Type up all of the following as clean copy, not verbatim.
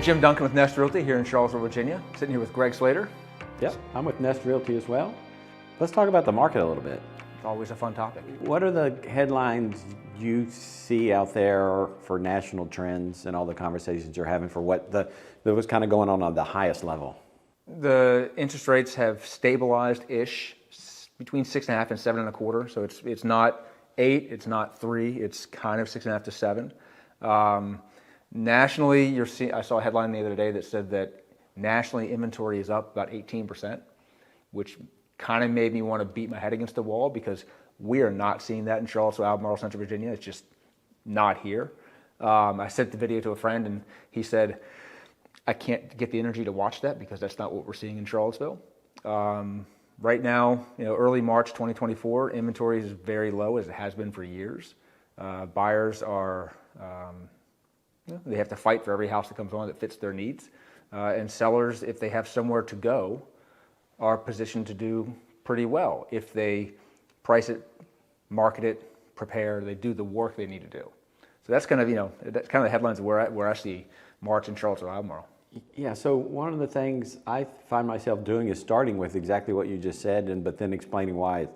Jim Duncan with Nest Realty here in Charlottesville, Virginia. Sitting here with Greg Slater. Yep, I'm with Nest Realty as well. Let's talk about the market a little bit. It's always a fun topic. What are the headlines you see out there for national trends and all the conversations you're having for that was kind of going on the highest level? The interest rates have stabilized-ish between 6.5 and 7.25. So it's not 8, it's not 3, it's kind of 6.5 to 7. Nationally, I saw a headline the other day that said that nationally inventory is up about 18%, which kind of made me want to beat my head against the wall because we are not seeing that in Charlottesville, Albemarle, Central Virginia. It's just not here. I sent the video to a friend and he said, I can't get the energy to watch that because that's not what we're seeing in Charlottesville. Right now, early March 2024, inventory is very low as it has been for years. Buyers are, they have to fight for every house that comes on that fits their needs. And sellers, if they have somewhere to go, are positioned to do pretty well if they price it, market it, prepare, they do the work they need to do. So that's kind of, that's kind of the headlines of where I see March in Charlottesville, Albemarle. Yeah, so one of the things I find myself doing is starting with exactly what you just said, but then explaining why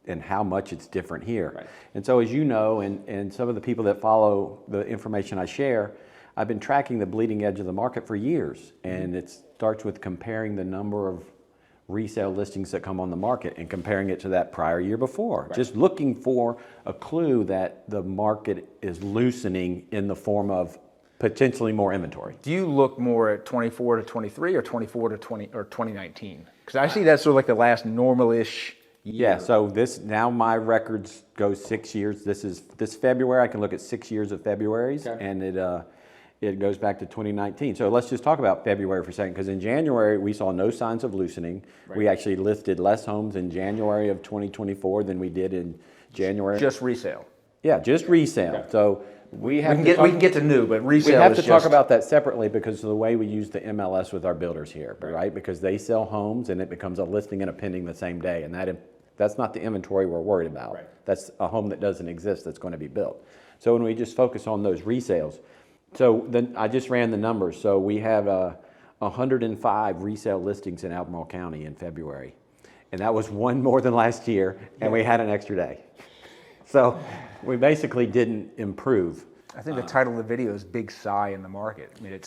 and how much it's different here. Right. And so as you know, and some of the people that follow the information I share, I've been tracking the bleeding edge of the market for years, and it starts with comparing the number of resale listings that come on the market and comparing it to that prior year before. Right. Just looking for a clue that the market is loosening in the form of potentially more inventory. Do you look more at 24 to 23 or 24 to 20 or 2019? Because I see that's sort of like the last normal-ish year. Yeah, so now my records go 6 years. This February, I can look at 6 years of February's, okay. And it goes back to 2019. So let's just talk about February for a second, because in January, we saw no signs of loosening. Right. We actually listed less homes in January of 2024 than we did in January. Just resale. Yeah, just resale. Okay. So we can get to new, but resale we have to talk about that separately because of the way we use the MLS with our builders here, right? Because they sell homes and it becomes a listing and a pending the same day, and that's not the inventory we're worried about. Right. That's a home that doesn't exist that's going to be built. So when we just focus on those resales, so then I just ran the numbers. So we have 105 resale listings in Albemarle County in February, and that was one more than last year, and we had an extra day. So we basically didn't improve. I think the title of the video is "Big Sigh in the Market." I mean,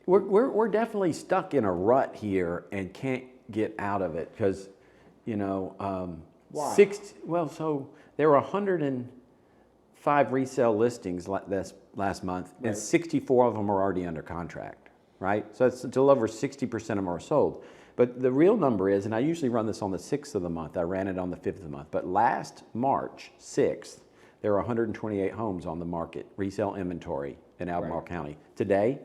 we're definitely stuck in a rut here and can't get out of it because, why? So there were 105 resale listings last month, right. And 64 of them are already under contract, right? So it's a little over 60% of them are sold. But the real number is, and I usually run this on the 6th of the month, I ran it on the 5th of the month, but last March 6th, there were 128 homes on the market, resale inventory in Albemarle County. Today,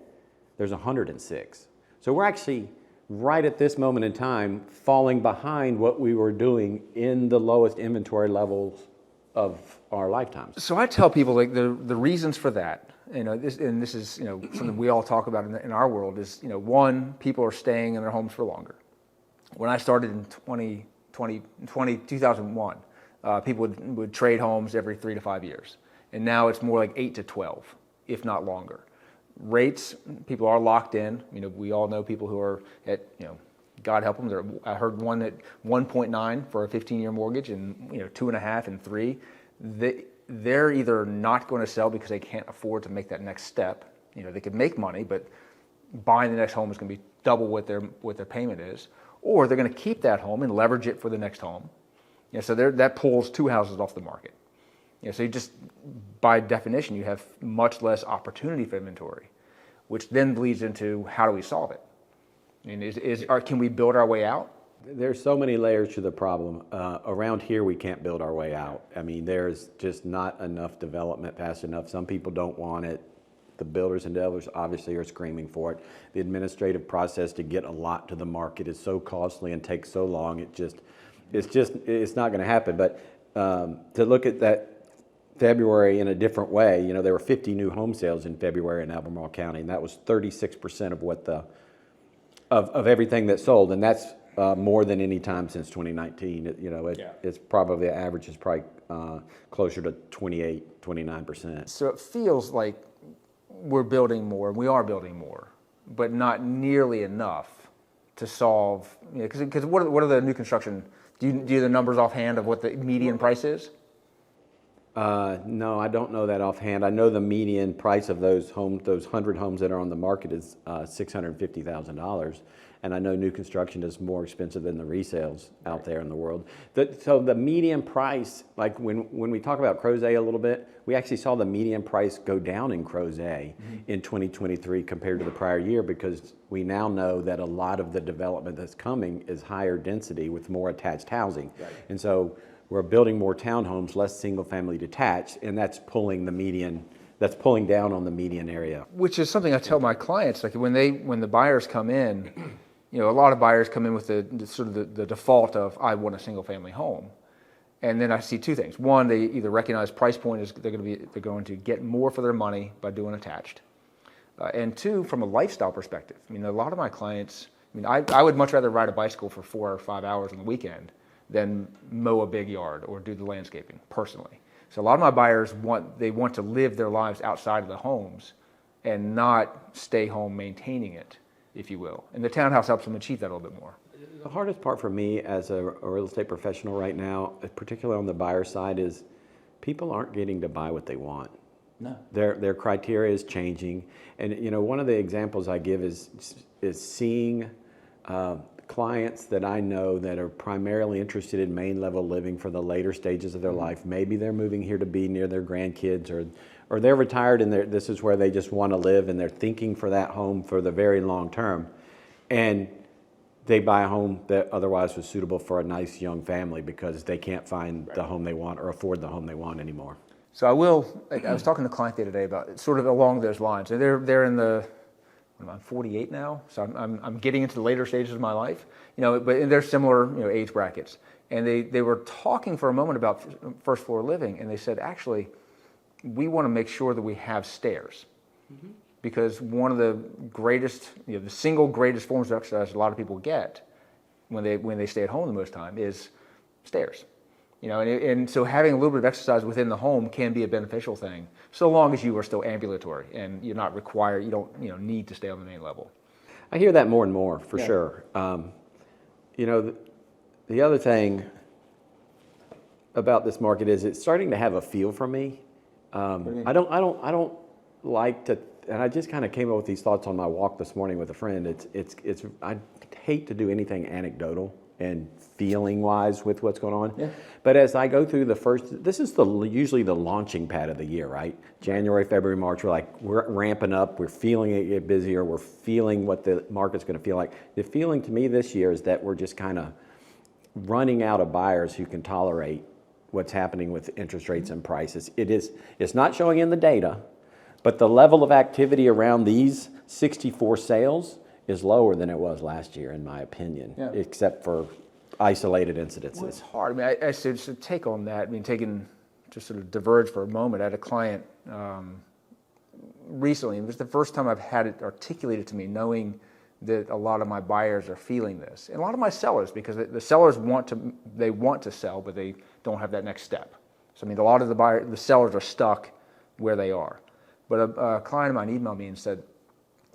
there's 106. So we're actually, right at this moment in time, falling behind what we were doing in the lowest inventory levels of our lifetimes. So I tell people like the reasons for that, this is something we all talk about in our world is one, people are staying in their homes for longer. When I started in 2001, people would trade homes every 3 to 5 years, and now it's more like 8 to 12, if not longer. Rates, people are locked in. We all know people who are at God help them. I heard one at 1.9 for a 15-year mortgage, and 2.5 and 3. They're either not going to sell because they can't afford to make that next step. They could make money, but buying the next home is going to be double what their payment is, or they're going to keep that home and leverage it for the next home. So that pulls 2 houses off the market. So you just, by definition, you have much less opportunity for inventory, which then leads into how do we solve it? Can we build our way out? There's so many layers to the problem. Around here, we can't build our way out. I mean, there's just not enough development fast enough. Some people don't want it. The builders and developers obviously are screaming for it. The administrative process to get a lot to the market is so costly and takes so long. It's not going to happen. But to look at that February in a different way, there were 50 new home sales in February in Albemarle County, and that was 36% of what of everything that sold, and that's more than any time since 2019. It's probably, the average is probably closer to 28, 29%. So it feels like we're building more, and we are building more. but not nearly enough to solve. Because what are the new construction? Do you the numbers offhand of what the median price is? No, I don't know that offhand. I know the median price of those homes, those 100 homes that are on the market, is $650,000, and I know new construction is more expensive than the resales out there in the world. So the median price, like when we talk about Crozet a little bit, we actually saw the median price go down in Crozet in 2023 compared to the prior year, because we now know that a lot of the development that's coming is higher density with more attached housing, and so we're building more townhomes, less single-family detached, and that's pulling the median. That's pulling down on the median area. Which is something I tell my clients, like when the buyers come in, a lot of buyers come in with the default of, I want a single-family home, and then I see two things. One, they either recognize price point is they're going to get more for their money by doing attached, and two, from a lifestyle perspective. I mean, a lot of my clients. I would much rather ride a bicycle for 4 or 5 hours on the weekend than mow a big yard or do the landscaping, personally. So a lot of my buyers want to live their lives outside of the homes and not stay home maintaining it, if you will. And the townhouse helps them achieve that a little bit more. The hardest part for me as a real estate professional right now, particularly on the buyer side, is people aren't getting to buy what they want. No. Their criteria is changing. And one of the examples I give is seeing clients that I know that are primarily interested in main level living for the later stages of their life. Maybe they're moving here to be near their grandkids, or they're retired and this is where they just want to live, and they're thinking for that home for the very long term. And they buy a home that otherwise was suitable for a nice young family because they can't find the home they want or afford the home they want anymore. So I was talking to a client the other day about sort of along those lines. And they're in the, I'm 48 now, so I'm getting into the later stages of my life, but they're similar, age brackets. And they were talking for a moment about first floor living, and they said, actually, we want to make sure that we have stairs. Because one of the greatest, the single greatest forms of exercise a lot of people get when they stay at home the most time is stairs. And so having a little bit of exercise within the home can be a beneficial thing, so long as you are still ambulatory and you're not required, you don't need to stay on the main level. I hear that more and more, for sure. The other thing about this market is it's starting to have a feel for me. I don't like to, and I just kind of came up with these thoughts on my walk this morning with a friend. I hate to do anything anecdotal and feeling wise with what's going on. Yeah. But as I go through this is usually the launching pad of the year, right? January, February, March, we're ramping up, we're feeling it get busier, we're feeling what the market's gonna feel like. The feeling to me this year is that we're just kind of running out of buyers who can tolerate what's happening with interest rates and prices. It's not showing in the data, but the level of activity around these 64 sales is lower than it was last year, in my opinion, except for isolated incidences. Well, it's hard. I should take on that. To sort of diverge for a moment, I had a client recently, and it was the first time I've had it articulated to me, knowing that a lot of my buyers are feeling this, and a lot of my sellers, because the sellers want to sell, but they don't have that next step. So a lot of the sellers are stuck where they are. But a client of mine emailed me and said,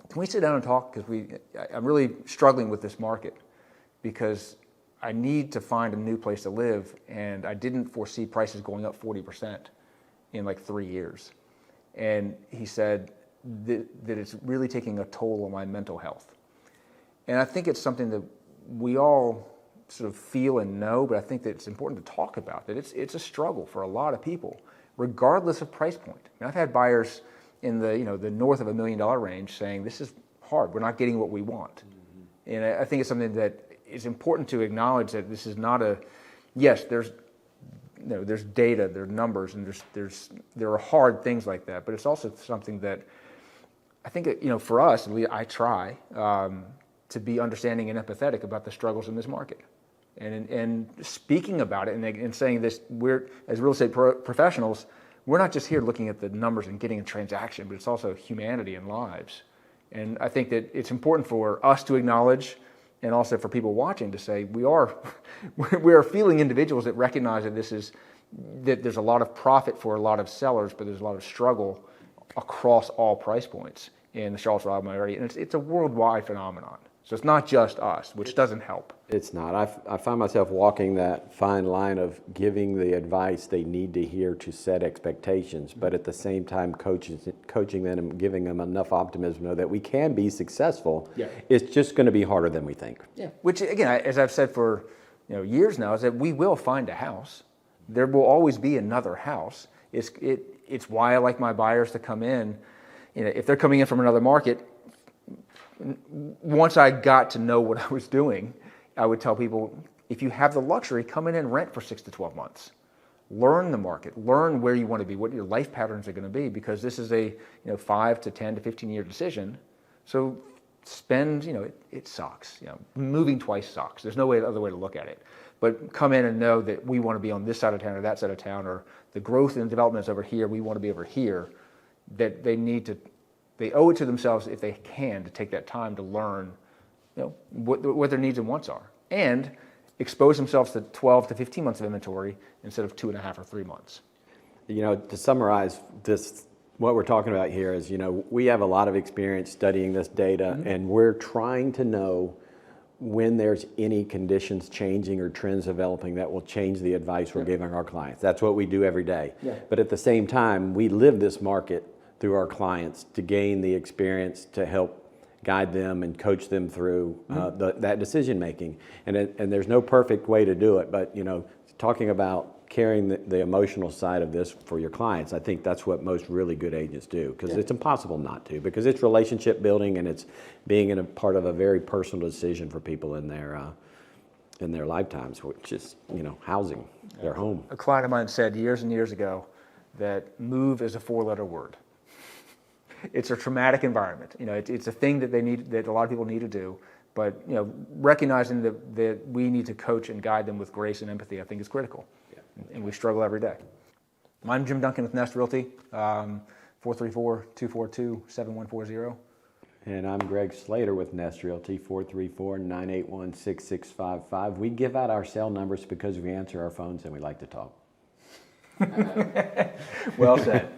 can we sit down and talk? Because I'm really struggling with this market because I need to find a new place to live, and I didn't foresee prices going up 40% in like 3 years. And he said that it's really taking a toll on my mental health. And I think it's something that we all sort of feel and know, but I think that it's important to talk about, that it's a struggle for a lot of people, regardless of price point. I've had buyers in the north of $1 million range saying, this is hard, we're not getting what we want. And I think it's something that is important to acknowledge, that this is not yes, there's data, there are numbers, and there are hard things like that, but it's also something that I think, for us, I try to be understanding and empathetic about the struggles in this market. And speaking about it and saying this, we're, as real estate professionals, we're not just here looking at the numbers and getting a transaction, but it's also humanity and lives. And I think that it's important for us to acknowledge, and also for people watching to say, we are feeling individuals that recognize that there's a lot of profit for a lot of sellers, but there's a lot of struggle across all price points. in the Charlottesville area, and it's a worldwide phenomenon. So it's not just us, which doesn't help. It's not. I find myself walking that fine line of giving the advice they need to hear to set expectations, but at the same time coaching them and giving them enough optimism to know that we can be successful. Yeah. It's just going to be harder than we think. Yeah. Which, again, as I've said for years now, is that we will find a house. There will always be another house. It's why I like my buyers to come in. If they're coming in from another market, once I got to know what I was doing, I would tell people, if you have the luxury, come in and rent for 6 to 12 months. Learn the market, learn where you want to be, what your life patterns are going to be, because this is a 5 to 10 to 15 year decision. So spend, it sucks. Moving twice sucks. There's no other way to look at it. But come in and know that we want to be on this side of town or that side of town, or the growth and development is over here, we want to be over here, that they owe it to themselves, if they can, to take that time to learn what their needs and wants are, and expose themselves to 12 to 15 months of inventory instead of 2.5 or 3 months. To summarize this, what we're talking about here is, we have a lot of experience studying this data, and we're trying to know when there's any conditions changing or trends developing that will change the advice we're giving our clients. That's what we do every day. Yeah. But at the same time, we live this market through our clients to gain the experience to help guide them and coach them through that decision making. And there's no perfect way to do it, but talking about carrying the emotional side of this for your clients, I think that's what most really good agents do, because it's impossible not to, because it's relationship building and it's being in a part of a very personal decision for people in their lifetimes, which is housing, their home. A client of mine said years and years ago that move is a 4-letter word. It's a traumatic environment. It's a thing that that a lot of people need to do. But recognizing that we need to coach and guide them with grace and empathy, I think is critical. Yeah. And we struggle every day. I'm Jim Duncan with Nest Realty, 434-242-7140. And I'm Greg Slater with Nest Realty, 434-981-6655. We give out our cell numbers because we answer our phones and we like to talk. Well said.